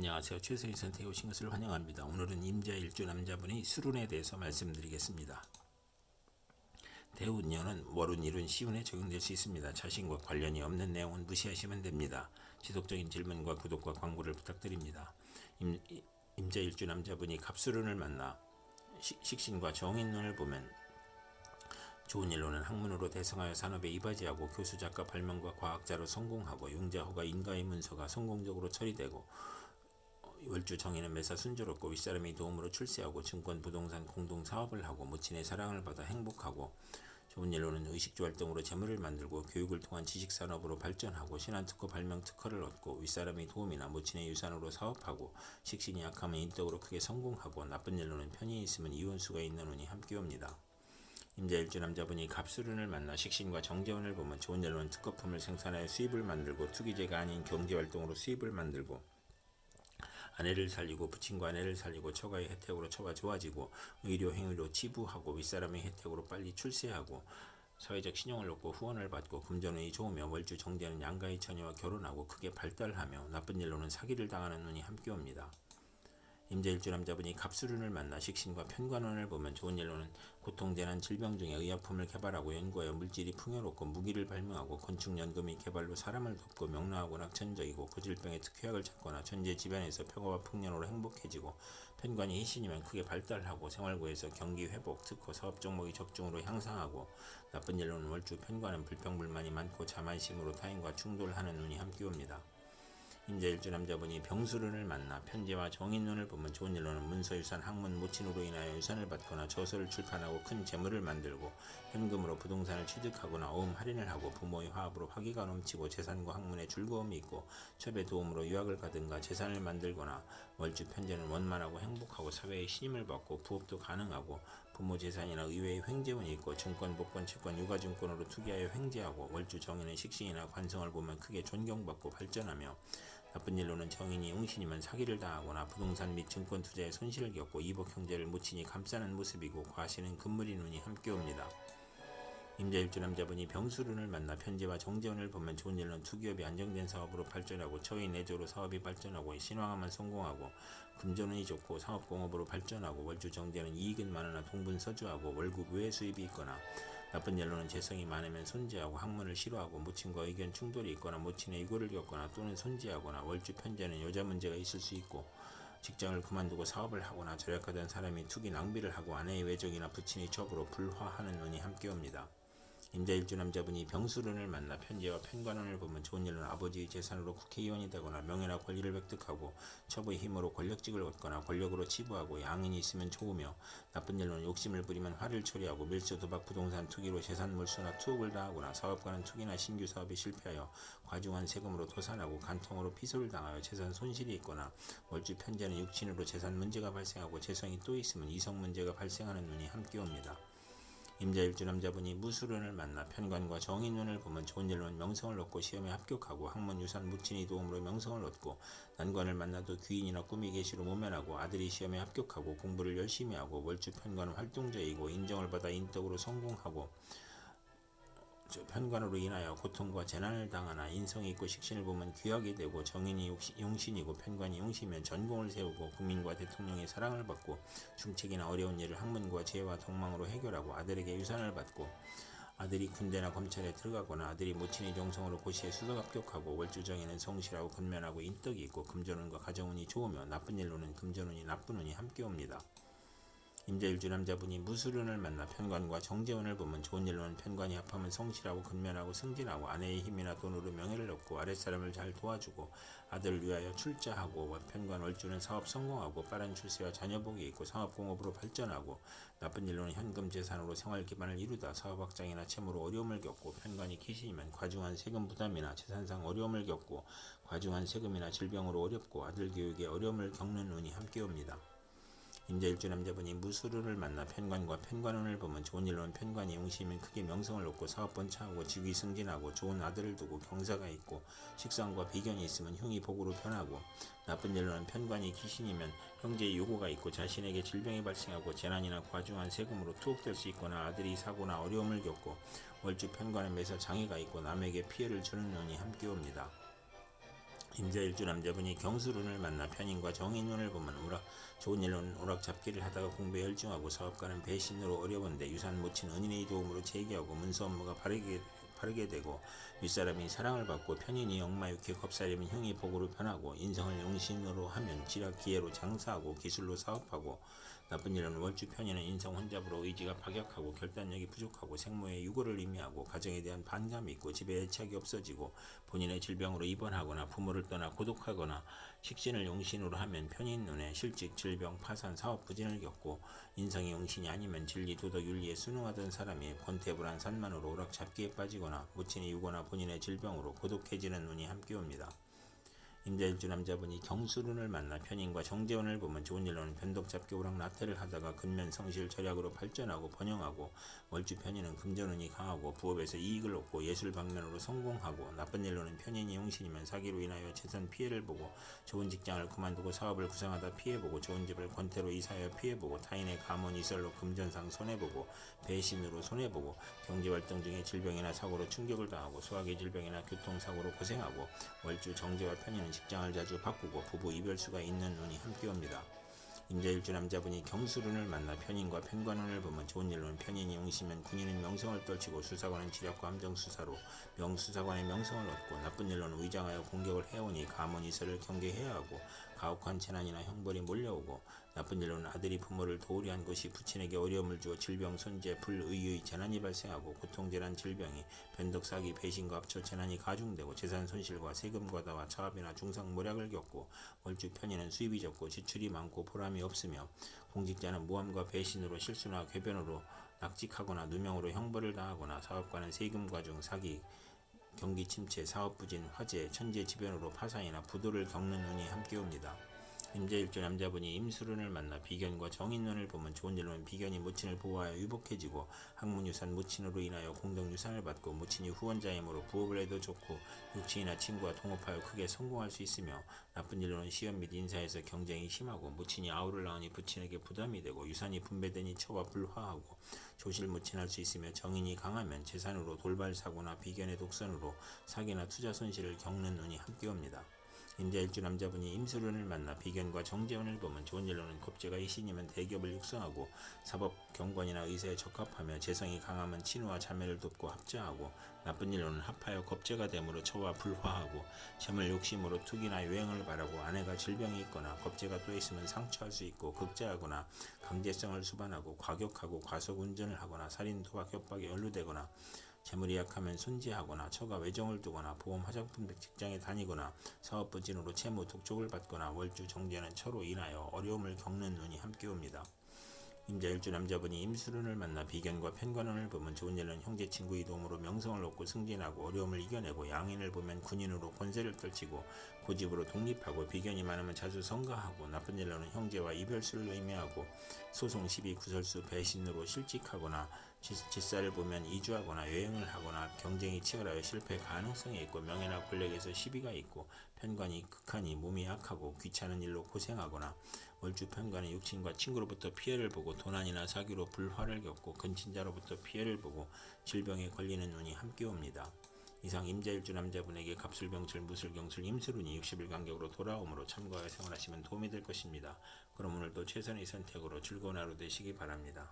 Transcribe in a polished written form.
안녕하세요. 최선희 선택에 오신 것을 환영합니다. 오늘은 임자일주 남자분의 술운에 대해서 말씀드리겠습니다. 대운년은 월운, 일운, 시운에 적용될 수 있습니다. 자신과 관련이 없는 내용은 무시하시면 됩니다. 지속적인 질문과 구독과 광고를 부탁드립니다. 임자일주 남자분이 갑술운을 만나 식신과 정인운을 보면 좋은 일로는 학문으로 대성하여 산업에 이바지하고 교수, 작가, 발명가, 과학자로 성공하고 융자, 허가, 인가의 문서가 성공적으로 처리되고 월주 정인은 매사 순조롭고 윗사람의 도움으로 출세하고 증권, 부동산, 공동 사업을 하고 모친의 사랑을 받아 행복하고 좋은 일로는 의식주 활동으로 재물을 만들고 교육을 통한 지식산업으로 발전하고 신한특허, 발명특허를 얻고 윗사람의 도움이나 모친의 유산으로 사업하고 식신이 약하면 인덕으로 크게 성공하고 나쁜 일로는 편히 있으면 이혼수가 있는 운이 함께 옵니다. 임자일주 남자분이 갑술운을 만나 식신과 정재운을 보면 좋은 일로는 특허품을 생산하여 수입을 만들고 투기제가 아닌 경제활동으로 수입을 만들고 아내를 살리고 부친과 아내를 살리고 처가의 혜택으로 처가 좋아지고 의료 행위로 치부하고 윗사람의 혜택으로 빨리 출세하고 사회적 신용을 얻고 후원을 받고 금전운이 좋으며 월주 정제는 양가의 처녀와 결혼하고 크게 발달하며 나쁜 일로는 사기를 당하는 운이 함께 옵니다. 임자일주 남자분이 갑술운을 만나 식신과 편관운을 보면 좋은 일로는 고통재난 질병 중에 의약품을 개발하고 연구하여 물질이 풍요롭고 무기를 발명하고 건축연금의 개발로 사람을 돕고 명랑하고 낙천적이고 고질병의 특효약을 찾거나 전제 집안에서 평화와 풍년으로 행복해지고 편관이 희신이면 크게 발달하고 생활고에서 경기 회복, 특허, 사업 종목이 적중으로 향상하고 나쁜 일로는 월주 편관은 불평불만이 많고 자만심으로 타인과 충돌하는 운이 함께 옵니다. 임자일주 남자분이 병술운을 만나 편제와 정인운을 보면 좋은 일로는 문서유산, 학문, 모친으로 인하여 유산을 받거나 저서를 출판하고 큰 재물을 만들고 현금으로 부동산을 취득하거나 어음 할인을 하고 부모의 화합으로 화기가 넘치고 재산과 학문에 즐거움이 있고 첩의 도움으로 유학을 가든가 재산을 만들거나 월주 편제는 원만하고 행복하고 사회의 신임을 받고 부업도 가능하고 부모 재산이나 의외의 횡재운이 있고 증권, 복권, 채권, 유가증권으로 투기하여 횡재하고 월주 정인의 식신이나 관성을 보면 크게 존경받고 발전하며 나쁜 일로는 정인이 웅신이면 사기를 당하거나 부동산 및 증권 투자에 손실을 겪고 이복 형제를 모친이 감싸는 모습이고 과시는 금물인 운이 함께 옵니다. 임자일주 남자분이 병술운을 만나 편제와 정재운을 보면 좋은 일로는 투기업이 안정된 사업으로 발전하고 처의 내조로 사업이 발전하고 신왕하면 성공하고 금전운이 좋고 사업공업으로 발전하고 월주 정재는 이익은 많으나 동분서주하고 월급 외 수입이 있거나 나쁜 일로는 재성이 많으면 손재하고 학문을 싫어하고 모친과 의견 충돌이 있거나 모친의 이고를 겪거나 또는 손재하거나 월주 편제는 여자 문제가 있을 수 있고 직장을 그만두고 사업을 하거나 절약하던 사람이 투기 낭비를 하고 아내의 외적이나 부친의 첩으로 불화하는 운이 함께 옵니다. 임자일주 남자분이 병술운을 만나 편제와 편관운을 보면 좋은 일로는 아버지의 재산으로 국회의원이 되거나 명예나 권리를 획득하고 첩의 힘으로 권력직을 얻거나 권력으로 치부하고 양인이 있으면 좋으며 나쁜 일로는 욕심을 부리면 화를 초래하고 밀수, 도박, 부동산, 투기로 재산 몰수나 투옥을 당하거나 사업가는 투기나 신규 사업에 실패하여 과중한 세금으로 도산하고 간통으로 피소를 당하여 재산 손실이 있거나 월주 편제는 육친으로 재산 문제가 발생하고 재성이 또 있으면 이성 문제가 발생하는 운이 함께 옵니다. 임자일주 남자분이 무술운을 만나 편관과 정인운을 보면 좋은 일로는 명성을 얻고 시험에 합격하고 학문, 유산, 모친의 도움으로 명성을 얻고 난관을 만나도 귀인이나 꿈이 계시로 모면하고 아들이 시험에 합격하고 공부를 열심히 하고 월주 편관은 활동적이고 인정을 받아 인덕으로 성공하고 편관으로 인하여 고통과 재난을 당하나 인성이 있고 식신을 보면 귀하게 되고 정인이 용신이고 편관이 용시면 전공을 세우고 국민과 대통령의 사랑을 받고 중책이나 어려운 일을 학문과 지혜와 동망으로 해결하고 아들에게 유산을 받고 아들이 군대나 검찰에 들어가거나 아들이 모친의 정성으로 고시에 수석 합격하고 월주정에는 성실하고 근면하고 인덕이 있고 금전운과 가정운이 좋으며 나쁜 일로는 금전운이 나쁜 운이 함께 옵니다. 임자일주 남자분이 무술운을 만나 편관과 정재운을 보면 좋은 일로는 편관이 합하면 성실하고 근면하고 승진하고 아내의 힘이나 돈으로 명예를 얻고 아랫사람을 잘 도와주고 아들을 위하여 출자하고 편관 월주는 사업 성공하고 빠른 출세와 자녀복이 있고 사업공업으로 발전하고 나쁜 일로는 현금 재산으로 생활 기반을 이루다 사업 확장이나 채무로 어려움을 겪고 편관이 기신이면 과중한 세금 부담이나 재산상 어려움을 겪고 과중한 세금이나 질병으로 어렵고 아들 교육에 어려움을 겪는 운이 함께 옵니다. 임자일주 남자분이 무술운을 만나 편관과 편관운을 보면 좋은 일로는 편관이 용시면 크게 명성을 얻고 사업 번창하고 직위 승진하고 좋은 아들을 두고 경사가 있고 식상과 비견이 있으면 흉이 복으로 변하고 나쁜 일로는 편관이 귀신이면 형제의 요구가 있고 자신에게 질병이 발생하고 재난이나 과중한 세금으로 투옥될 수 있거나 아들이 사고나 어려움을 겪고 월주 편관은 매사 장애가 있고 남에게 피해를 주는 운이 함께 옵니다. 임자일주 남자분이 경술운을 만나 편인과 정인운을 보면 좋은 일로는 오락잡기를 하다가 공부에 열중하고 사업가는 배신으로 어려운데 유산 모친 은인의 도움으로 재기하고 문서 업무가 바르게 되고 윗사람이 사랑을 받고 편인이 역마유키 겁사려면 형이 복으로 변하고 인성을 용신으로 하면 지략 기회로 장사하고 기술로 사업하고 나쁜 일은 월주 편인은 인성 혼잡으로 의지가 파격하고 결단력이 부족하고 생모의 유고를 의미하고 가정에 대한 반감이 있고 집에 애착이 없어지고 본인의 질병으로 입원하거나 부모를 떠나 고독하거나 식신을 용신으로 하면 편인 눈에 실직, 질병, 파산, 사업 부진을 겪고 인성이 용신이 아니면 진리, 도덕, 윤리에 순응하던 사람이 권태불안 산만으로 오락잡기에 빠지거나 모친이 유고나 본인의 질병으로 고독해지는 운이 함께 옵니다. 임자일주 남자분이 경술운을 만나 편인과 정재운을 보면 좋은 일로는 변덕잡기 오락나태를 하다가 근면 성실 절약으로 발전하고 번영하고 월주 편인은 금전운이 강하고 부업에서 이익을 얻고 예술 방면으로 성공하고 나쁜 일로는 편인이 용신이면 사기로 인하여 재산 피해를 보고 좋은 직장을 그만두고 사업을 구상하다 피해보고 좋은 집을 권태로 이사하여 피해보고 타인의 가문 이설로 금전상 손해보고 배신으로 손해보고 경제활동 중에 질병이나 사고로 충격을 당하고 소화기 질병이나 교통사고로 고생하고 월주 정제와 편인은 직장을 자주 바꾸고 부부 이별수가 있는 운이 함께 옵니다. 임자일주 남자분이 경술운을 만나 편인과 편관운을 보면 좋은 일로는 편인이 용시면 군인은 명성을 떨치고 수사관은 지략과 함정수사로 명수사관의 명성을 얻고 나쁜 일로는 위장하여 공격을 해오니 가문 이설을 경계해야 하고 가혹한 재난이나 형벌이 몰려오고 나쁜 일로는 아들이 부모를 도우려 한 것이 부친에게 어려움을 주어 질병, 손재, 불의의 재난이 발생하고 고통재난, 질병이 변덕, 사기, 배신과 합쳐 재난이 가중되고 재산 손실과 세금 과다와 차압이나 중상모략을 겪고 월주 편인은 수입이 적고 지출이 많고 보람이 없으며 공직자는 모함과 배신으로 실수나 궤변으로 낙직하거나 누명으로 형벌을 당하거나 사업가는 세금 과중, 사기, 경기 침체, 사업 부진, 화재, 천재지변으로 파산이나 부도를 겪는 운이 함께 옵니다. 임자일주 남자분이 임술운을 만나 비견과 정인운을 보면 좋은 일로는 비견이 모친을 보호하여 유복해지고 학문유산 모친으로 인하여 공덕유산을 받고 모친이 후원자이므로 부업을 해도 좋고 육친이나 친구와 동업하여 크게 성공할 수 있으며 나쁜 일로는 시험 및 인사에서 경쟁이 심하고 모친이 아우를 낳으니 부친에게 부담이 되고 유산이 분배되니 처와 불화하고 조실무친할 수 있으며 정인이 강하면 재산으로 돌발사고나 비견의 독선으로 사기나 투자 손실을 겪는 운이 함께 옵니다. 임자일주 남자분이 임술운을 만나 비견과 정재운을 보면 좋은 일로는 겁재가 이신이면 대기업을 육성하고 사법, 경관이나 의사에 적합하며 재성이 강하면 친우와 자매를 돕고 합자하고 나쁜 일로는 합하여 겁재가 됨으로 처와 불화하고 재물 욕심으로 투기나 유행을 바라고 아내가 질병이 있거나 겁재가 또 있으면 상처할 수 있고 극자하거나 강제성을 수반하고 과격하고 과속운전을 하거나 살인, 도박, 협박에 연루되거나 재물이 약하면 손재하거나 처가 외정을 두거나 보험 화장품 직장에 다니거나 사업 부진으로 채무 독촉을 받거나 월주 정제는 처로 인하여 어려움을 겪는 운이 함께 옵니다. 임자일주 남자분이 임술운을 만나 비견과 편관운을 보면 좋은 일은 형제 친구의 도움으로 명성을 얻고 승진하고 어려움을 이겨내고 양인을 보면 군인으로 권세를 떨치고 고집으로 독립하고 비견이 많으면 자주 성가하고 나쁜 일로는 형제와 이별수를 의미하고 소송, 시비, 구설수, 배신으로 실직하거나 짓살을 보면 이주하거나 여행을 하거나 경쟁이 치열하여 실패 가능성이 있고 명예나 권력에서 시비가 있고 편관이 극하니 몸이 약하고 귀찮은 일로 고생하거나 월주 편관은 육친과 친구로부터 피해를 보고 도난이나 사기로 불화를 겪고 근친자로부터 피해를 보고 질병에 걸리는 운이 함께 옵니다. 이상 임자일주 남자분에게 갑술병술, 무술경술, 임술운이 60일 간격으로 돌아오므로 참고하여 생활하시면 도움이 될 것입니다. 그럼 오늘도 최선의 선택으로 즐거운 하루 되시기 바랍니다.